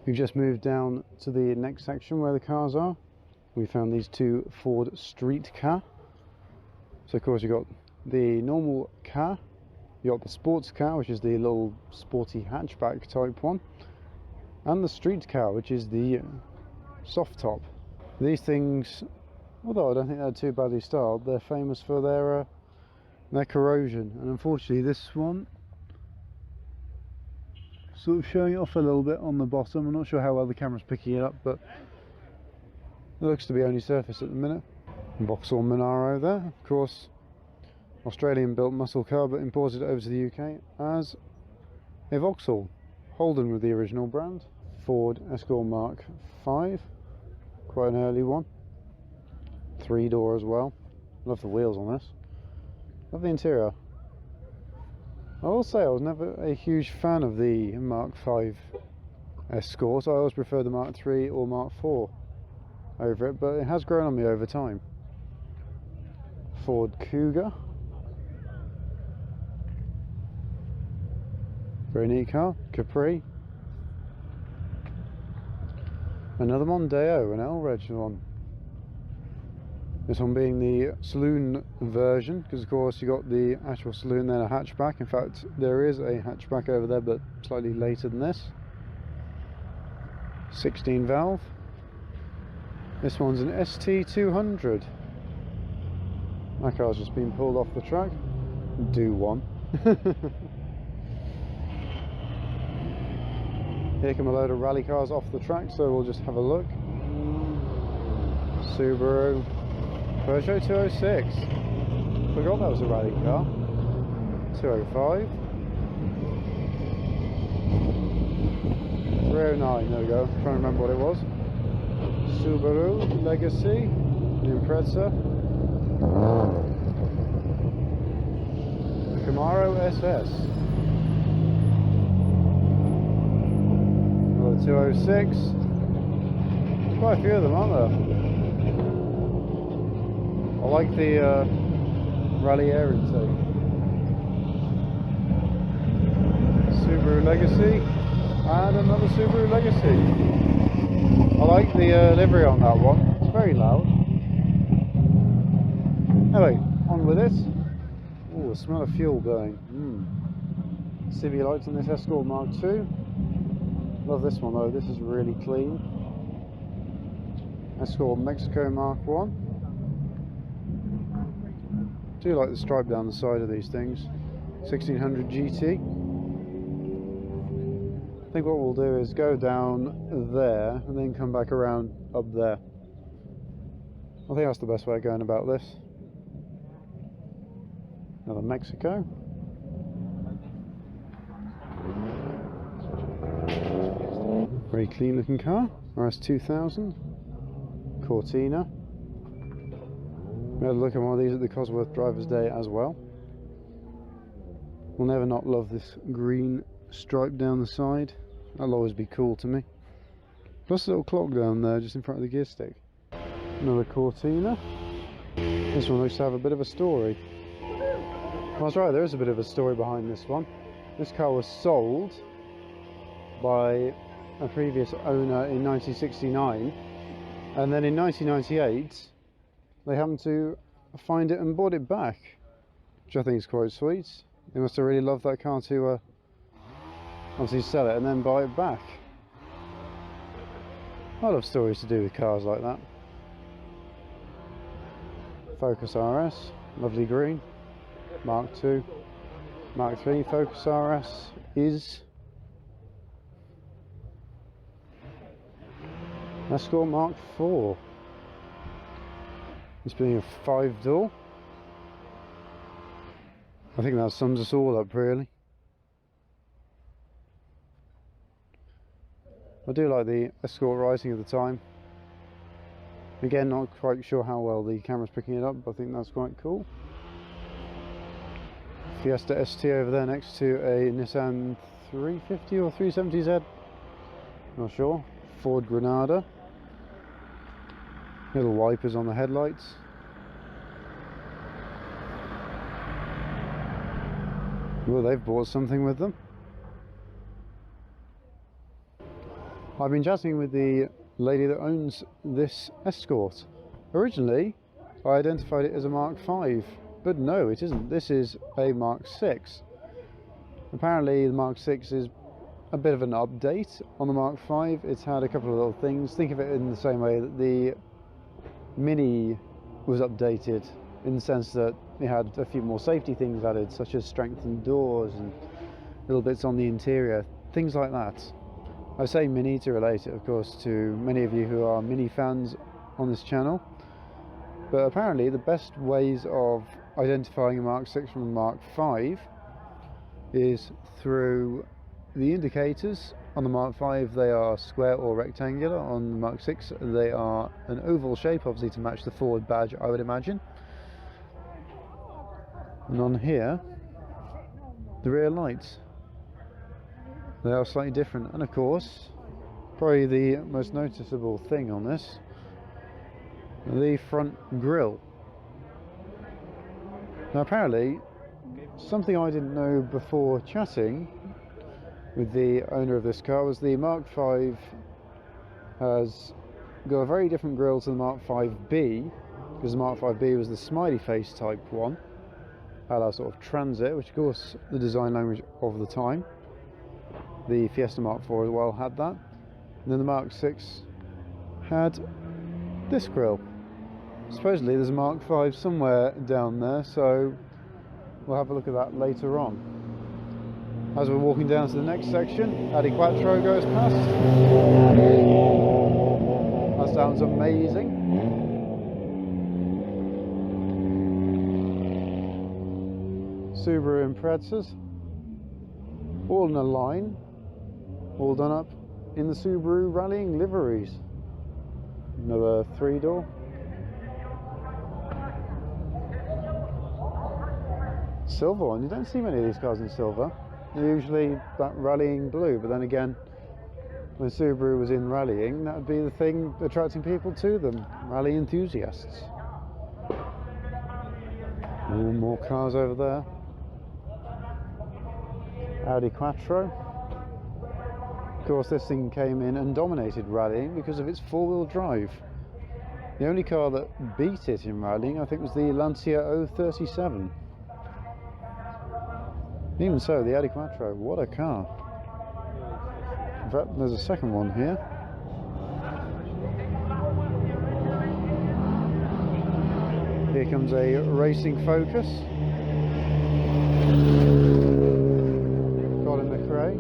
We've just moved down to the next section where the cars are. We found these two Ford street car. So of course you've got the normal car, you've got the sports car, which is the little sporty hatchback type one, and the street car, which is the soft top. These things, although I don't think they're too badly styled, they're famous for their corrosion, and unfortunately this one sort of showing it off a little bit on the bottom. I'm not sure how well the camera's picking it up, but it looks to be only surface at the minute. Vauxhall Monaro there, of course, Australian built muscle car, but imported over to the UK as a Vauxhall. Holden with the original brand. Ford Escort Mark V, quite an early one. 3-door as well. Love the wheels on this. Love the interior. I will say I was never a huge fan of the Mark V Escort. I always preferred the Mark III or Mark IV over it, but it has grown on me over time. Ford Cougar. Very neat car. Capri. Another Mondeo, an L-Reg one. This one being the saloon version, because of course you got the actual saloon, then a hatchback. In fact, there is a hatchback over there, but slightly later than this. 16 valve. This one's an ST200. My car's just been pulled off the track. Do one. Here come a load of rally cars off the track, so we'll just have a look. Subaru. Peugeot 206. Forgot that was a rally car. 205. 309, there we go. I'm trying to remember what it was. Subaru Legacy. Impreza. The Camaro SS. Another 206. There's quite a few of them, aren't there? I like the rally air intake. Subaru Legacy, and another Subaru Legacy. I like the livery on that one. It's very loud. Anyway, on with it. Oh, the smell of fuel going. Civvy lights on this Escort Mark II. Love this one though. This is really clean. Escort Mexico Mark I. Do like the stripe down the side of these things. 1600 GT. I think what we'll do is go down there and then come back around up there. I think that's the best way of going about this. Another Mexico. Very clean looking car. RS2000. Cortina. We had a look at one of these at the Cosworth Drivers' Day as well. We'll never not love this green stripe down the side. That'll always be cool to me. Plus a little clock down there just in front of the gear stick. Another Cortina. This one looks to have a bit of a story. Well, that's right, there is a bit of a story behind this one. This car was sold by a previous owner in 1969, and then in 1998 they happened to find it and bought it back, which I think is quite sweet. They must have really loved that car to obviously sell it and then buy it back. I love stories to do with cars like that. Focus RS, lovely green. Mark II, Mark III. Focus RS is Escort Mark IV. This being a 5-door. I think that sums us all up really. I do like the Escort rising at the time. Again, not quite sure how well the camera's picking it up, but I think that's quite cool. Fiesta ST over there next to a Nissan 350 or 370Z. Not sure. Ford Granada. Little wipers on the headlights. Well, they've bought something with them. I've been chatting with the lady that owns this Escort. Originally, I identified it as a Mark V, but no, it isn't. This is a Mark VI. Apparently, the Mark VI is a bit of an update on the Mark V. It's had a couple of little things. Think of it in the same way that the Mini was updated, in the sense that it had a few more safety things added, such as strengthened doors and little bits on the interior, things like that. I say Mini to relate it, of course, to many of you who are Mini fans on this channel. But apparently the best ways of identifying a Mark VI from a Mark V is through the indicators. On the Mark V they are square or rectangular. On the Mark VI they are an oval shape, obviously to match the forward badge, I would imagine. And on here, the rear lights, they are slightly different. And of course, probably the most noticeable thing on this, the front grille. Now apparently, something I didn't know before chatting with the owner of this car was the Mark V has got a very different grille to the Mark V-B, because the Mark V-B was the smiley face type one, a la sort of Transit, which of course the design language of the time. The Fiesta Mark IV as well had that. And then the Mark VI had this grille. Supposedly there's a Mark V somewhere down there, so we'll have a look at that later on. As we're walking down to the next section, Audi Quattro goes past. That sounds amazing. Subaru Imprezas, all in a line, all done up in the Subaru rallying liveries. Another 3-door. Silver one, you don't see many of these cars in silver. They're usually that rallying blue, but then again, when Subaru was in rallying, that would be the thing attracting people to them, rally enthusiasts. Ooh, more cars over there. Audi Quattro. Of course, this thing came in and dominated rallying because of its four-wheel drive. The only car that beat it in rallying, I think, was the Lancia 037. Even so, the Audi Quattro, what a car. In fact, there's a second one here. Here comes a racing Focus. Colin McRae.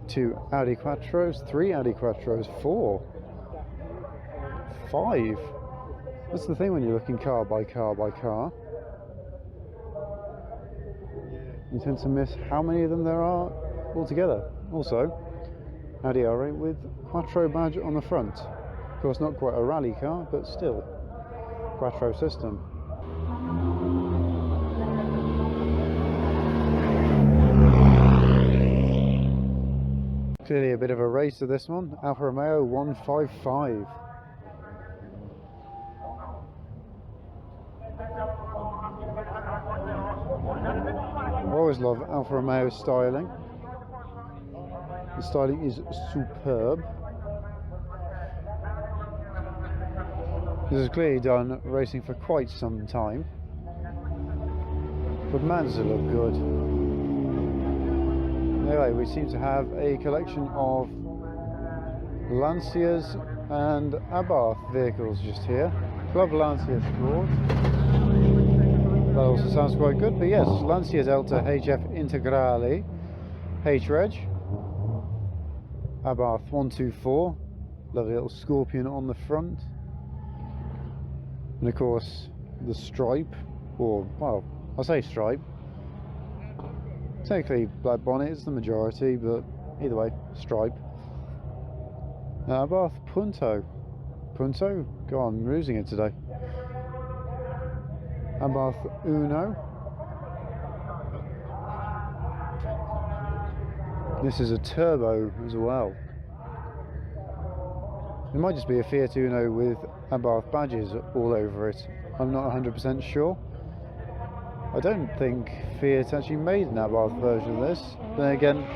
Two Audi Quattros, three Audi Quattros, 4, 5. That's the thing when you're looking car by car by car. You tend to miss how many of them there are altogether. Also, Audi R8 with Quattro badge on the front. Of course, not quite a rally car, but still, Quattro system. Clearly a bit of a racer, this one. Alfa Romeo 155. I always love Alfa Romeo styling. The styling is superb. This is clearly done racing for quite some time, but man does it look good. Anyway, we seem to have a collection of Lancias and Abarth vehicles just here. Club Lancia Sport. That also sounds quite good, but yes, Lancia Delta HF Integrale, H-Reg, Abarth 124, lovely little Scorpion on the front, and of course the stripe, or, well, I say stripe, technically black bonnet is the majority, but either way, stripe. Abarth Punto, go on, I'm losing it today. Abarth Uno. This is a turbo as well. It might just be a Fiat Uno with Abarth badges all over it. I'm not 100% sure. I don't think Fiat actually made an Abarth version of this. But then again,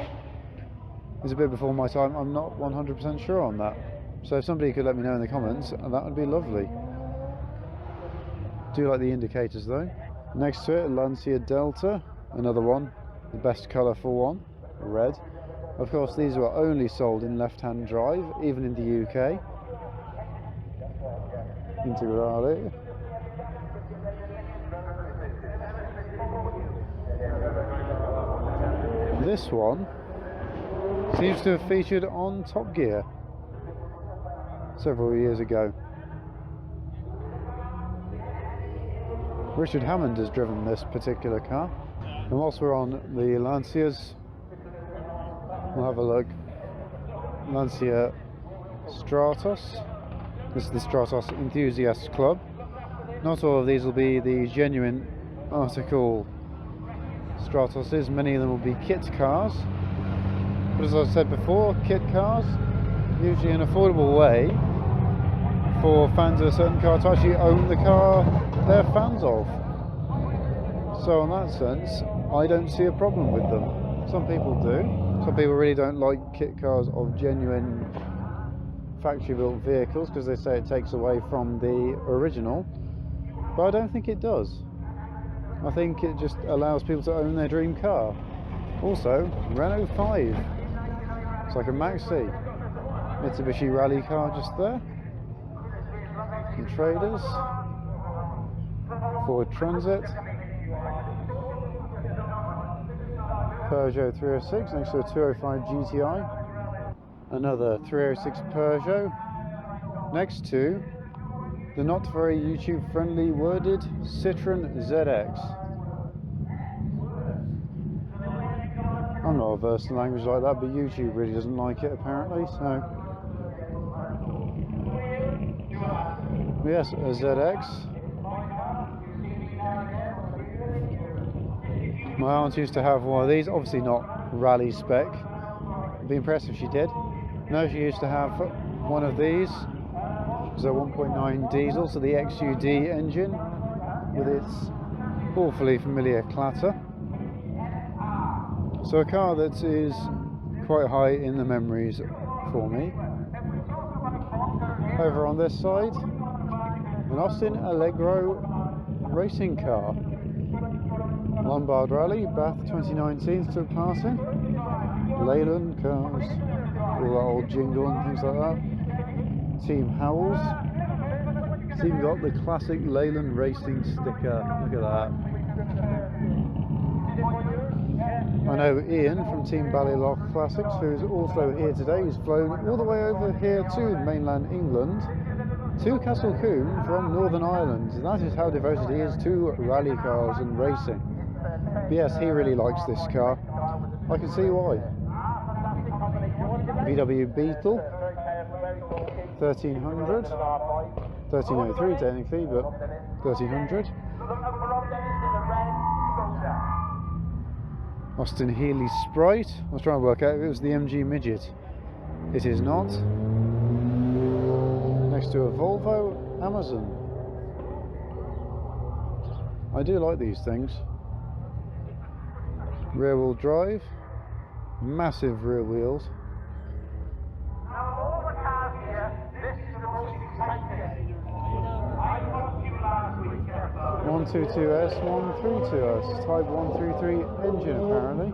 it's a bit before my time. I'm not 100% sure on that. So if somebody could let me know in the comments, that would be lovely. Do like the indicators though. Next to it, Lancia Delta, another one, the best colourful one, red. Of course, these were only sold in left-hand drive, even in the UK. Integrale. This one seems to have featured on Top Gear several years ago. Richard Hammond has driven this particular car. And whilst we're on the Lancias, we'll have a look. Lancia Stratos. This is the Stratos Enthusiast Club. Not all of these will be the genuine article Stratoses. Many of them will be kit cars. But as I said before, kit cars, usually an affordable way for fans of a certain car to actually own the car they're fans of. So in that sense, I don't see a problem with them. Some people do. Some people really don't like kit cars of genuine factory built vehicles because they say it takes away from the original, but I don't think it does. I think it just allows people to own their dream car. Also, Renault 5. It's like a Maxi. Mitsubishi rally car just there. Some traders. Ford Transit. Peugeot 306 next to a 205 GTI. Another 306 Peugeot next to the not very YouTube friendly worded Citroen ZX. I'm not averse to language like that, but YouTube really doesn't like it apparently, so yes, a ZX. My aunt used to have one of these, obviously not rally spec. It'd be impressive if she did. No, she used to have one of these. It was a 1.9 diesel, so the XUD engine with its awfully familiar clatter. So a car that is quite high in the memories for me. Over on this side, an Austin Allegro racing car. Lombard Rally, Bath 2019 took part in. Leyland cars, all that old jingle and things like that. Team Howells. It's even got the classic Leyland Racing sticker, look at that. I know Ian from Team Ballylock Classics, who's also here today. He's flown all the way over here to mainland England, to Castle Combe from Northern Ireland. That is how devoted he is to rally cars and racing. But yes, he really likes this car. I can see why. VW Beetle 1300, 1303 technically, but 1300. Austin Healey Sprite. I was trying to work out if it was the MG Midget. It is not. Next to a Volvo Amazon. I do like these things. Rear wheel drive, massive rear wheels. 122S, 132S, Type 133 engine apparently.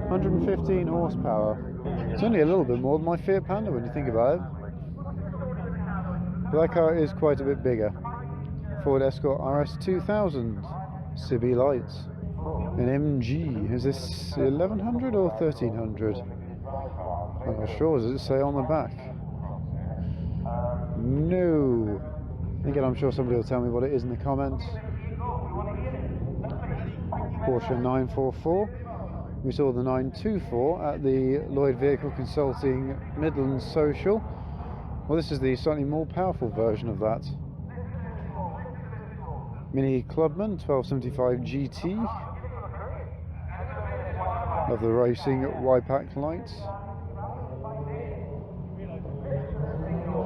115 horsepower. It's only a little bit more than my Fiat Panda when you think about it. But that car is quite a bit bigger. Ford Escort RS 2000, Cibi lights. An MG, is this 1100 or 1300? I'm not sure, does it say on the back? No. Again, I'm sure somebody will tell me what it is in the comments. Porsche 944. We saw the 924 at the Lloyd Vehicle Consulting Midlands Social. Well, this is the slightly more powerful version of that. Mini Clubman 1275 GT. Of the racing Y-Pack lights.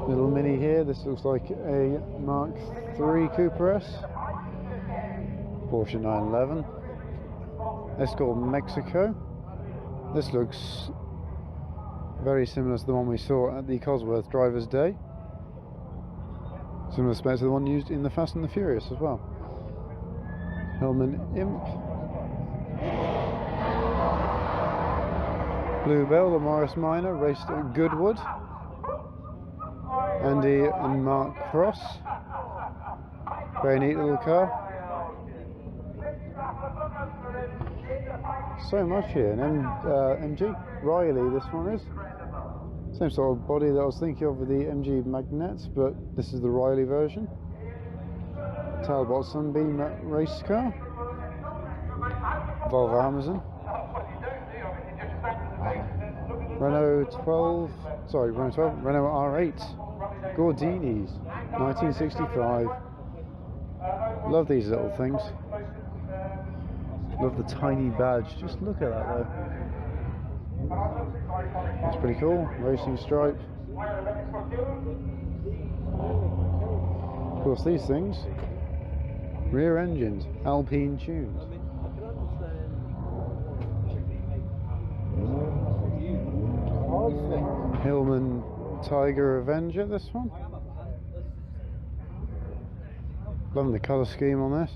Little Mini here. This looks like a Mark III Cooper S. Porsche 911. Escort Mexico. This looks very similar to the one we saw at the Cosworth Drivers' Day. Similar specs to the one used in the Fast and the Furious as well. Hillman Imp. Bluebell, the Morris Minor, raced at Goodwood. Andy and Mark Cross. Very neat little car. So much here. An MG. Riley, this one is. Same sort of body that I was thinking of with the MG Magnet, but this is the Riley version. Talbot Sunbeam race car. Volvo Amazon. Renault R8. Gordini's, 1965. Love these little things. Love the tiny badge. Just look at that though. That's pretty cool. Racing stripe. Of course, these things. Rear engines, Alpine tuned. Hillman Tiger Avenger, this one. Loving the colour scheme on this.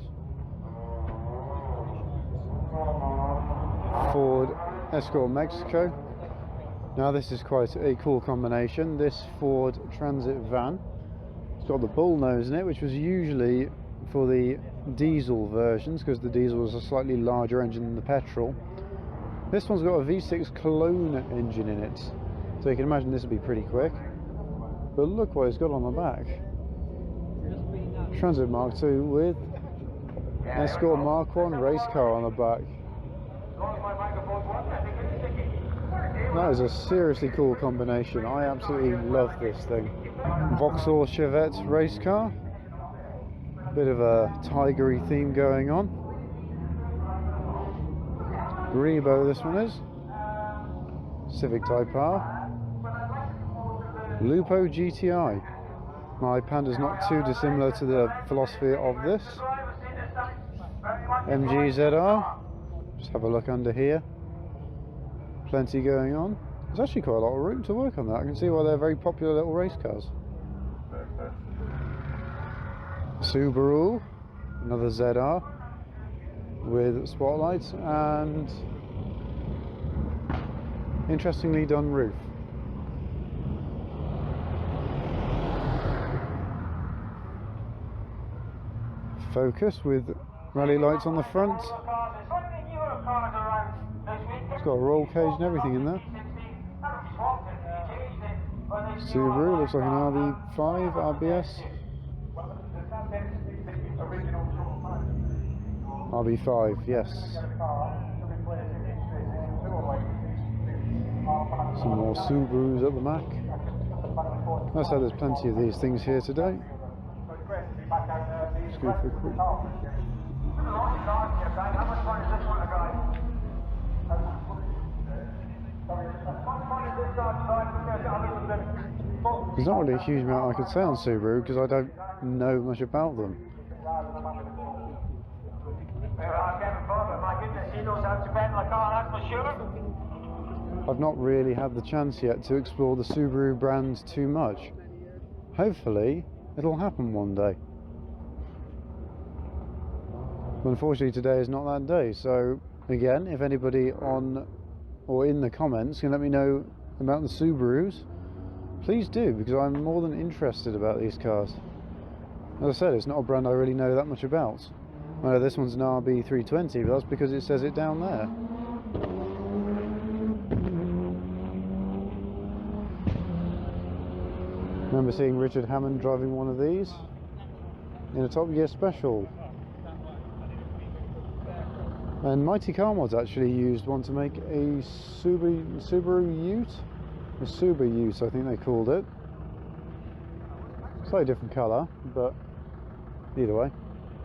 Ford Escort Mexico. Now this is quite a cool combination. This Ford Transit van. It's got the bull nose in it, which was usually for the diesel versions because the diesel was a slightly larger engine than the petrol. This one's got a V6 Cologne engine in it, so you can imagine this would be pretty quick. But look what it's got on the back. Transit Mark II with Escort Mark I race car on the back. That is a seriously cool combination. I absolutely love this thing. Vauxhall Chevette race car. Bit of a tigery theme going on. Rebo, this one is. Civic Type R. Lupo GTI. My Panda's not too dissimilar to the philosophy of this. MG ZR. Just have a look under here. Plenty going on. There's actually quite a lot of room to work on that. I can see why they're very popular little race cars. Subaru, another ZR with spotlights and interestingly done roof. Focus with rally lights on the front. It's got a roll cage and everything in there. Subaru, looks like an RB5 RBS. RB5, yes. Some more Subarus at the back. That's how there's plenty of these things here today. Let's go for a quick. There's not really a huge amount I could say on Subaru because I don't know much about them. I've not really had the chance yet to explore the Subaru brand too much. Hopefully it'll happen one day. But unfortunately today is not that day, so again, if anybody on or in the comments can let me know about the Subarus, please do, because I'm more than interested about these cars. As I said, it's not a brand I really know that much about. I know this one's an RB320, but that's because it says it down there. Remember seeing Richard Hammond driving one of these in a Top Gear Special. And Mighty Car Mods actually used one to make a Subaru Ute? A Subaru Ute, I think they called it. Slightly different colour, but either way.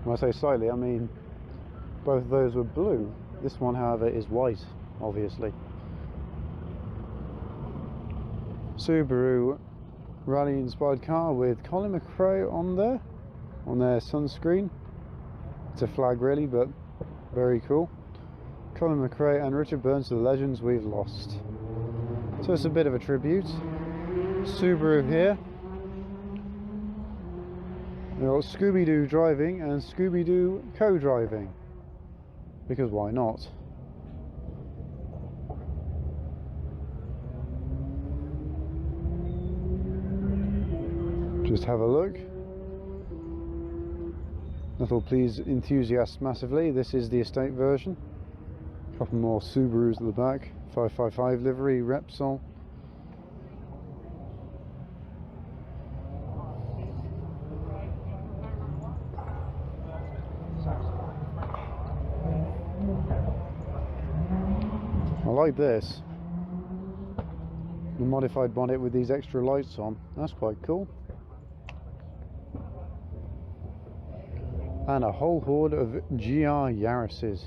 When I say slightly, I mean both of those were blue. This one, however, is white, obviously. Subaru rally-inspired car with Colin McRae on their sunscreen. It's a flag really, but very cool. Colin McRae and Richard Burns to the legends we've lost. So it's a bit of a tribute. Subaru here. We've got Scooby-Doo driving and Scooby-Doo co-driving. Because why not? Just have a look. That'll please enthusiasts massively. This is the estate version. A couple more Subarus at the back. 555 livery, Repsol. I like this. The modified bonnet with these extra lights on. That's quite cool. And a whole horde of GR Yaris's.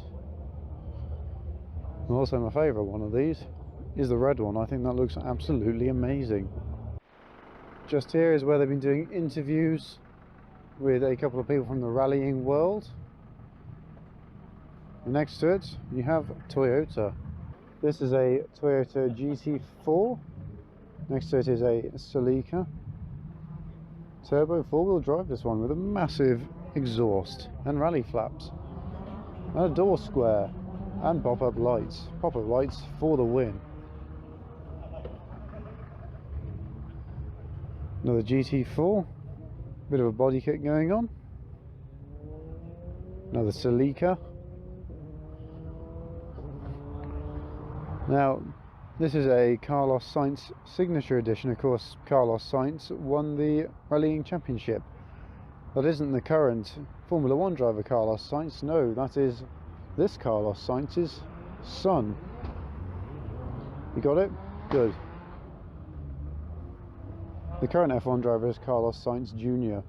And also my favourite one of these is the red one. I think that looks absolutely amazing. Just here is where they've been doing interviews with a couple of people from the rallying world. Next to it you have Toyota. This is a Toyota GT4. Next to it is a Celica. Turbo 4-wheel drive, this one, with a massive exhaust and rally flaps. And a door square. And pop-up lights. Pop-up lights for the win. Another GT4. Bit of a body kit going on. Another Celica. Now, this is a Carlos Sainz signature edition. Of course, Carlos Sainz won the rallying championship. That isn't the current Formula 1 driver Carlos Sainz. No, that is this Carlos Sainz's son. You got it? Good. The current F1 driver is Carlos Sainz Jr.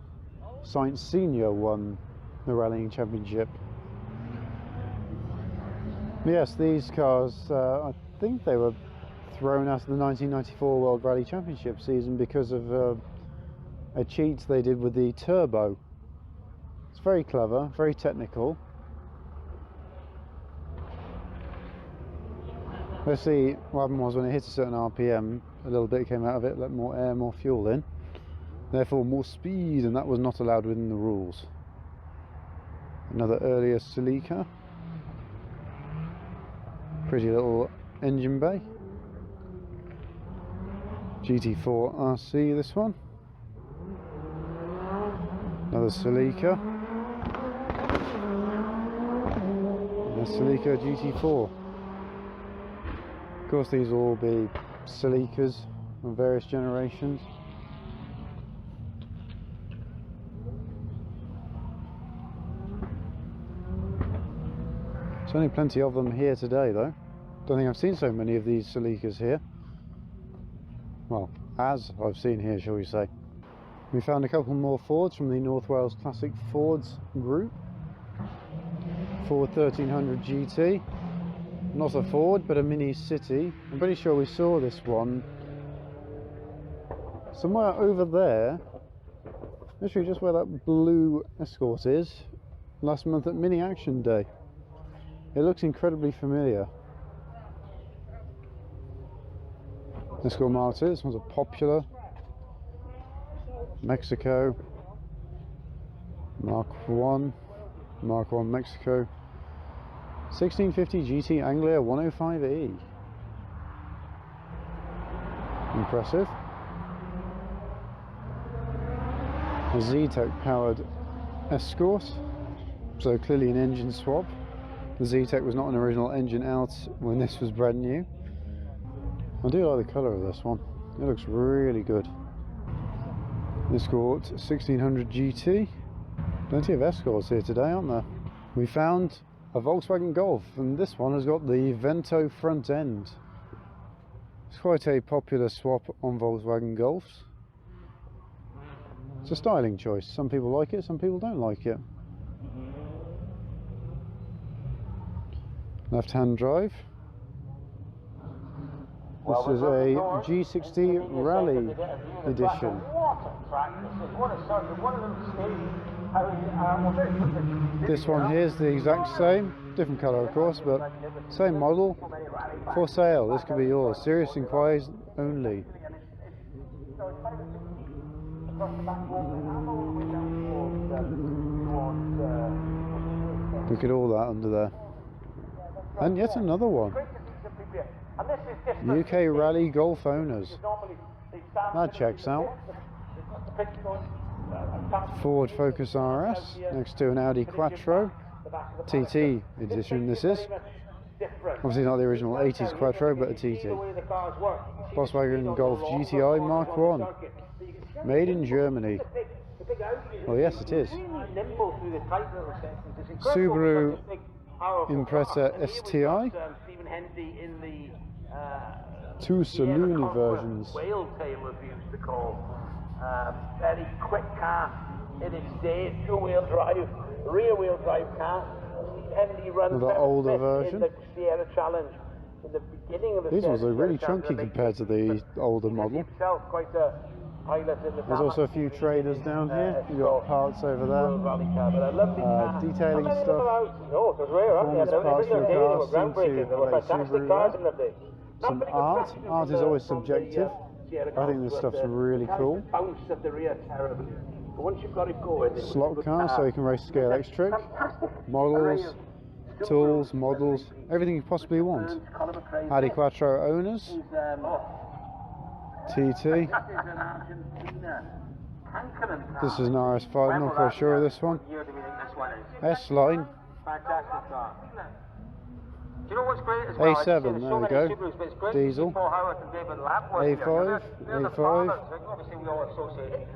Sainz Sr. won the rallying championship. Yes, these cars, I think they were thrown out of the 1994 World Rally Championship season because of a cheat they did with the turbo. It's very clever, very technical. Let's see what happened was when it hit a certain RPM, a little bit came out of it, let more air, more fuel in. Therefore more speed, and that was not allowed within the rules. Another earlier Celica. Pretty little engine bay. GT4 RC, this one. Another Celica. And a Celica GT4. Of course, these will all be Celicas from various generations. There's only plenty of them here today, though. Don't think I've seen so many of these Celicas here. Well, as I've seen here, shall we say. We found a couple more Fords from the North Wales Classic Fords group. Ford 1300 GT. Not a Ford, but a Mini City. I'm pretty sure we saw this one somewhere over there. Literally just where that blue Escort is. Last month at Mini Action Day. It looks incredibly familiar. Escort Mark II. This one's a popular. Mexico. Mark 1. Mark 1 Mexico. 1650 GT Anglia 105E. Impressive. A Z-Tech powered Escort. So clearly an engine swap. The Z-Tech was not an original engine out when this was brand new. I do like the colour of this one. It looks really good. Escort 1600 GT. Plenty of Escorts here today, aren't there? We found a Volkswagen Golf, and this one has got the Vento front end. It's quite a popular swap on Volkswagen Golfs. It's a styling choice. Some people like it, some people don't like it. Left-hand drive. This is a G60 Rally edition. This one here is the exact same, different colour of course, but same model, for sale. This could be yours. Serious inquiries only. Look at all that under there. And yet another one. UK Rally Golf owners. That checks out. Ford Focus RS next to an Audi Quattro. TT edition this is. Obviously not the original 80s Quattro, but a TT. Volkswagen Golf GTI Mark 1. Made in Germany. Well, yes it is. Subaru Impreza STI. Two saloon versions. Very quick car in its day, two-wheel drive, rear-wheel drive car. The older version. The Sierra Challenge in the beginning of the These ones are really chunky compared to the older model. There's also a few traders down here. You've got parts over there, detailing stuff, performance parts for your car, Subaru. Some art. Art is always subjective. I think this stuff's really cool. Slot car, so you can race scale X-Trick. Models, tools, models, everything you possibly want. Audi Quattro owners. TT. This is an RS5, I'm not quite sure of this one. S-Line. A7, there we go. Diesel. A5, A5.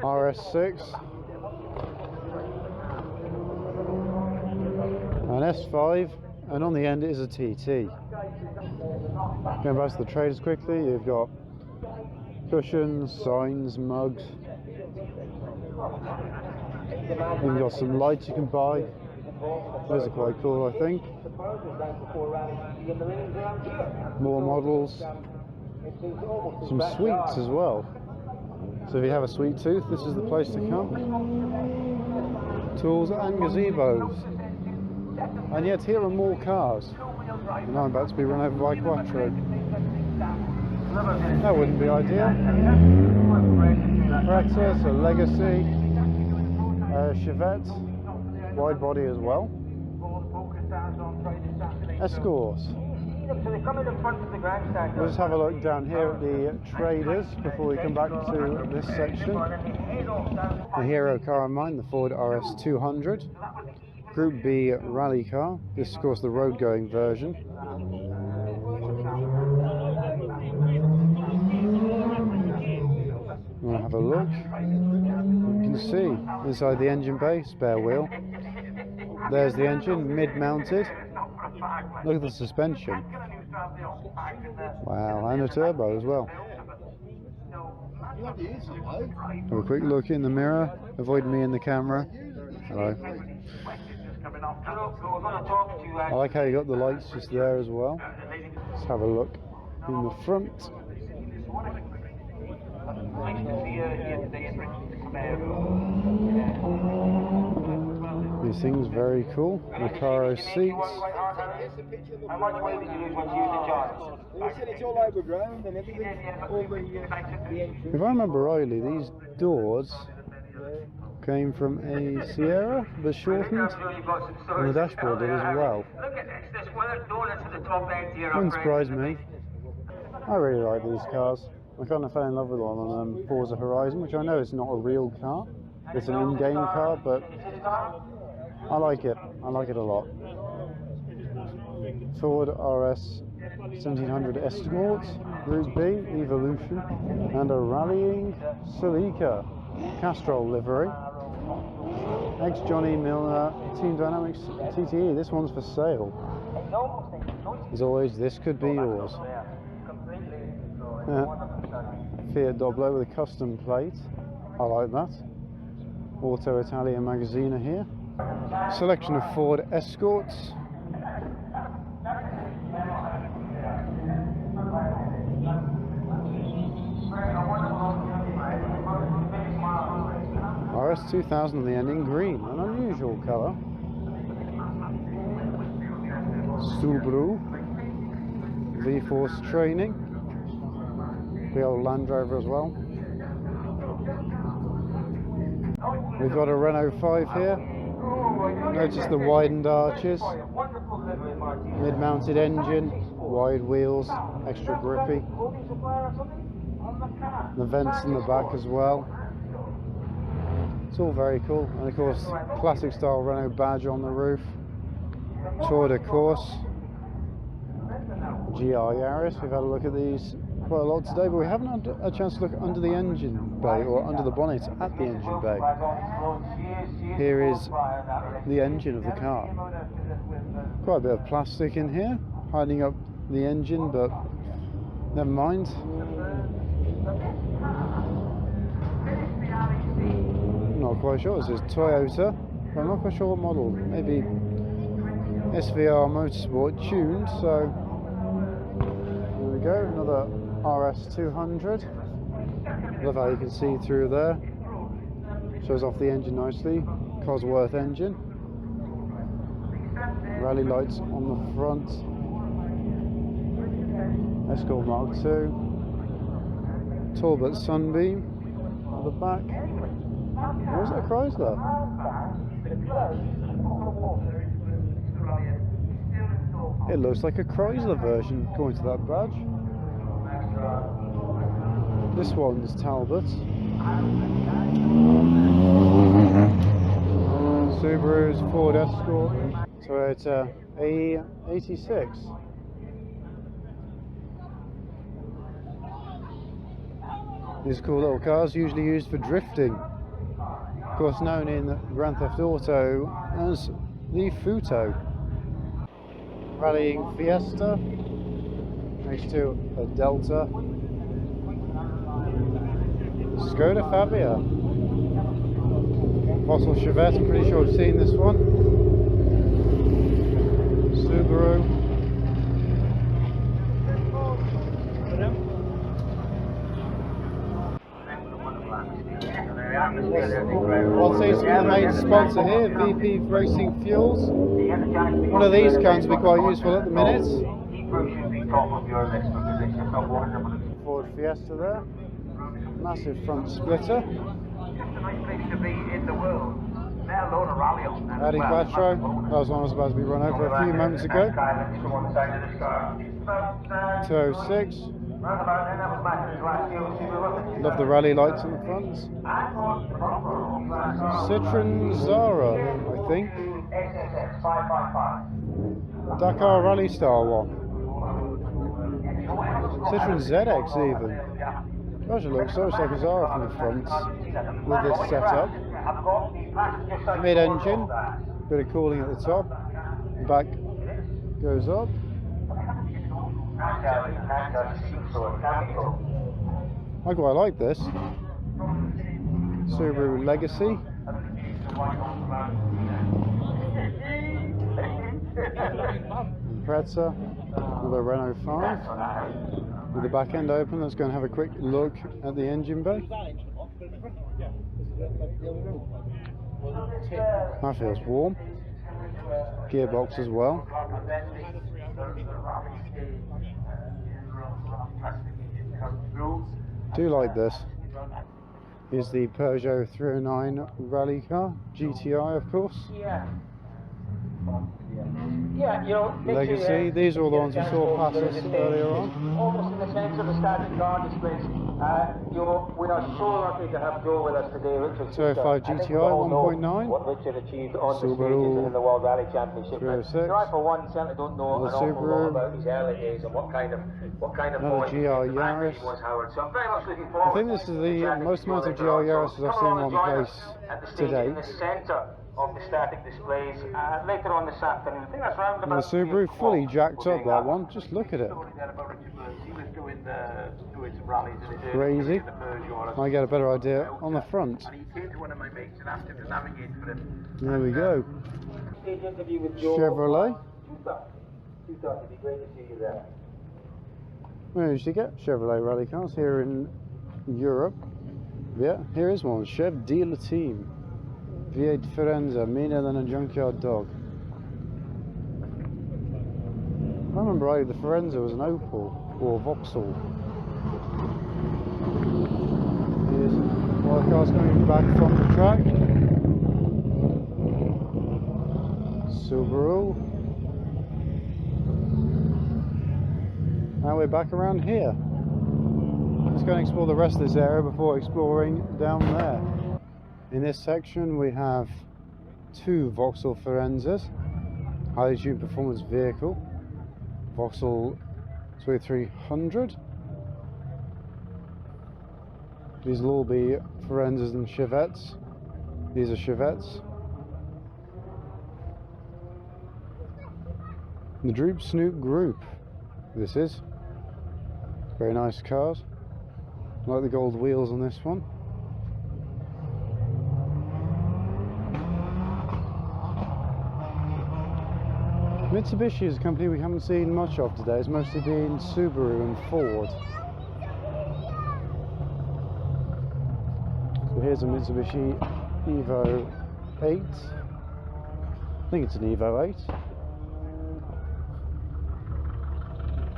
RS6. An S5, and on the end it is a TT. Going back to the traders quickly, you've got cushions, signs, mugs. You've got some lights you can buy. Those are quite cool, I think. More models. Some sweets as well. So if you have a sweet tooth, this is the place to come. Tools and gazebos. And yet here are more cars. And I'm about to be run over by a Quattro. That wouldn't be ideal. Praxis, a Legacy, a Chevette, wide body as well. Escorts. We'll just have a look down here at the traders before we come back to this section. A hero car of mine, the Ford RS200. Group B rally car. This is of course the road going version. We'll have a look. You can see inside the engine bay, spare wheel. There's the engine, mid-mounted. Look at the suspension. Wow, and a turbo as well. Have a quick look in the mirror. Avoid me in the camera. Hello. I like how you got the lights just there as well. Let's have a look in the front. These things very cool. Recaro seats. If I remember rightly, these doors came from a Sierra, but shortened, and the dashboard did as well. Wouldn't surprise me. I really like these cars. I kind of fell in love with one on Forza Horizon, which I know is not a real car. It's an in-game car, but I like it. I like it a lot. Ford RS 1700 Escort, Group B, Evolution, and a rallying Celica Castrol livery. Ex-Johnny Milner Team Dynamics TTE. This one's for sale. As always, this could be yours. Fiat Doblo with a custom plate. I like that. Auto Italia Magazine here. Selection of Ford Escorts. RS 2000 on the end in green, an unusual colour. Subaru V-Force training. The old Land Rover as well. We've got a Renault 5 here. Notice the widened arches, mid-mounted engine, wide wheels, extra grippy. The vents in the back as well. It's all very cool. And of course, classic style Renault badge on the roof. Tour de course. GR Yaris. We've had a look at these quite a lot today, but we haven't had a chance to look under the engine bay or under the bonnet at the engine bay. Here is the engine of the car. Quite a bit of plastic in here, hiding up the engine, but never mind. Not quite sure. This is Toyota, but I'm not quite sure what model. Maybe SVR Motorsport tuned. So there we go, another RS 200. Love how you can see through there. Shows off the engine nicely. Cosworth engine. Rally lights on the front. Escort Mark II. Talbot Sunbeam on the back. Or is that a Chrysler? It looks like a Chrysler version according to that badge. This one's Talbot. Subaru's Ford Escort. Toyota A86. These cool little cars, usually used for drifting. Of course, known in Grand Theft Auto as the Futo. Rallying Fiesta. Next to a Delta. Skoda Fabia. Fossil Chevette, I'm pretty sure I've seen this one. Subaru. What seems to be the main sponsor here, VP Racing Fuels. One of these cans will be quite useful at the minute. Ford Fiesta there. Massive front splitter. Audi Quattro. That was one I was about to be run over a few moments ago. 206. Love the rally lights on the front. Citroen Zara, I think. Dakar Rally style one. Citroen ZX even. Gosh, it looks so much like a Zara from the front with this setup. Mid-engine, bit of cooling at the top. Back goes up. I quite like this. Subaru Legacy. Impreza, another Renault 5. With the back end open, let's go and have a quick look at the engine bay. That feels warm. Gearbox as well. Do like this. Here's the Peugeot 309 rally car, GTI of course. Yeah, you know, Legacy, these are all the ones we saw pass us earlier on. Almost in the sense of the static car displays. You know, we are so lucky to have Joe with us today, Richard. 205 GTI 1.9. What Richard achieved on the Subaru stages in the World Rally Championship. 306. You know, I for one certainly don't know an awful lot about his early days and what kind of Another GR Yaris. was Howard. So I'm very much looking I forward. think this is the most amount of GR Yaris as I've seen in one place to date. In the centre of the static displays later on this afternoon. I think that's round And the about Subaru fully jacked up, that one. Just look at it. Crazy. I get a better idea on the front. There we go. Chevrolet. We usually get Chevrolet rally cars here in Europe. Yeah, here is one. Chev Dealer Team. V8 Firenze, meaner than a junkyard dog. I remember right, the Firenze was an Opel or Vauxhall. Here's one of the cars coming back from the track. Subaru. Now we're back around here. Let's go and explore the rest of this area before exploring down there. In this section we have two Vauxhall Firenzes, highly tuned performance vehicle, Vauxhall 2300. These will all be Firenzes and Chevettes. These are Chevettes. The Droop Snoop Group, this is. Very nice cars. I like the gold wheels on this one. Mitsubishi is a company we haven't seen much of today. It's mostly been Subaru and Ford. So here's a Mitsubishi Evo 8. I think it's an Evo 8.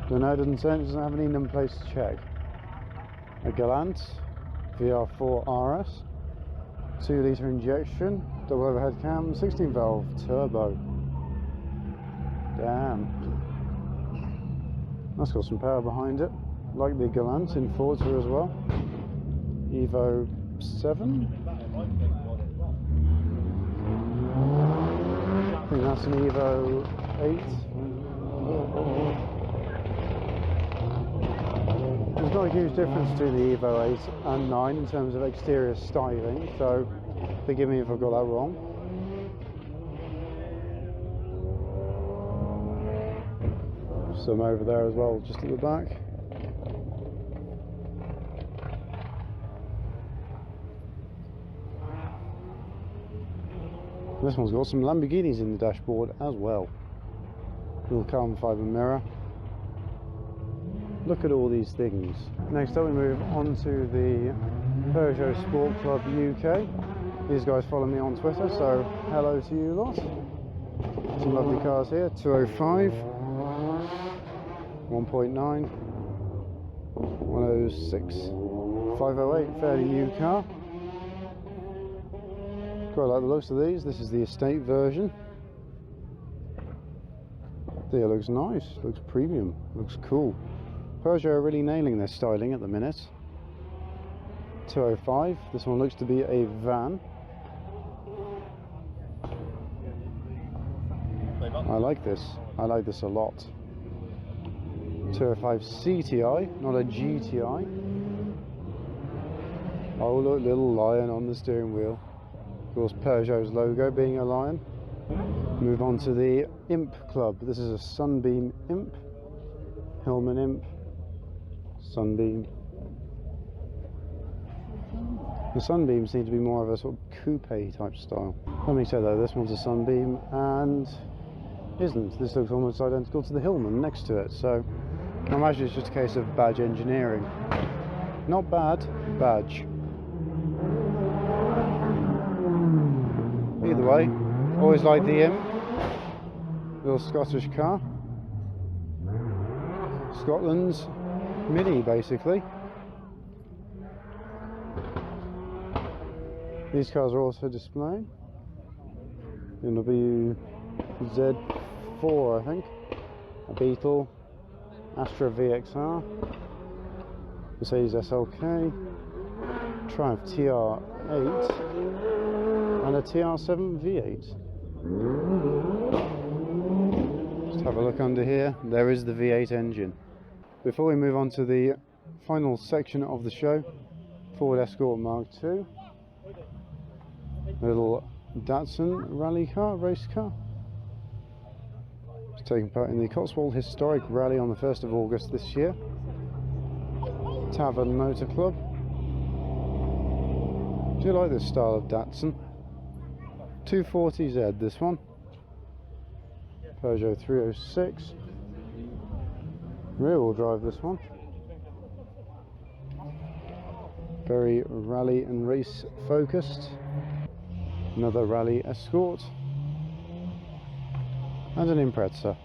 Don't know, it doesn't say, it doesn't have any number plates to check. A Galant VR4 RS, 2 litre injection, double overhead cam, 16 valve turbo. Damn, that's got some power behind it, like the Galant in Forza as well. Evo 7, I think that's an Evo 8. There's not a huge difference between the Evo 8 and 9 in terms of exterior styling, so forgive me if I've got that wrong. Some over there as well, just at the back. This one's got some Lamborghinis in the dashboard as well. Little carbon fibre mirror. Look at all these things. Next up we move on to the Peugeot Sport Club UK. These guys follow me on Twitter, so hello to you lot. Some lovely cars here, 205, 1.9, 106, 508, fairly new car. Quite like the looks of these. This is the estate version. There, looks nice, looks premium, looks cool. Peugeot are really nailing their styling at the minute. 205, this one looks to be a van. I like this a lot. 205 CTI, not a GTI. Oh look, little lion on the steering wheel. Of course Peugeot's logo being a lion. Move on to the Imp Club. This is a Sunbeam Imp, Hillman Imp, Sunbeam. The Sunbeams seem to be more of a sort of coupe type style. Let me say though, this one's a Sunbeam and isn't. This looks almost identical to the Hillman next to it, so I imagine it's just a case of badge engineering. Not bad, badge. Either way, always like the Imp. Little Scottish car. Scotland's Mini, basically. These cars are also displaying. WZ4, I think. A Beetle. Astra VXR. Mercedes SLK. Triumph TR8. And a TR7 V8. Just have a look under here. There is the V8 engine. Before we move on to the final section of the show, Ford Escort Mark II. A little Datsun rally car, race car. It's taking part in the Cotswold Historic Rally on the 1st of August this year. Tavern Motor Club. Do you like this style of Datsun? 240Z, this one. Peugeot 306. Rear wheel drive, this one. Very rally and race focused. Another Rally Escort and an Impreza.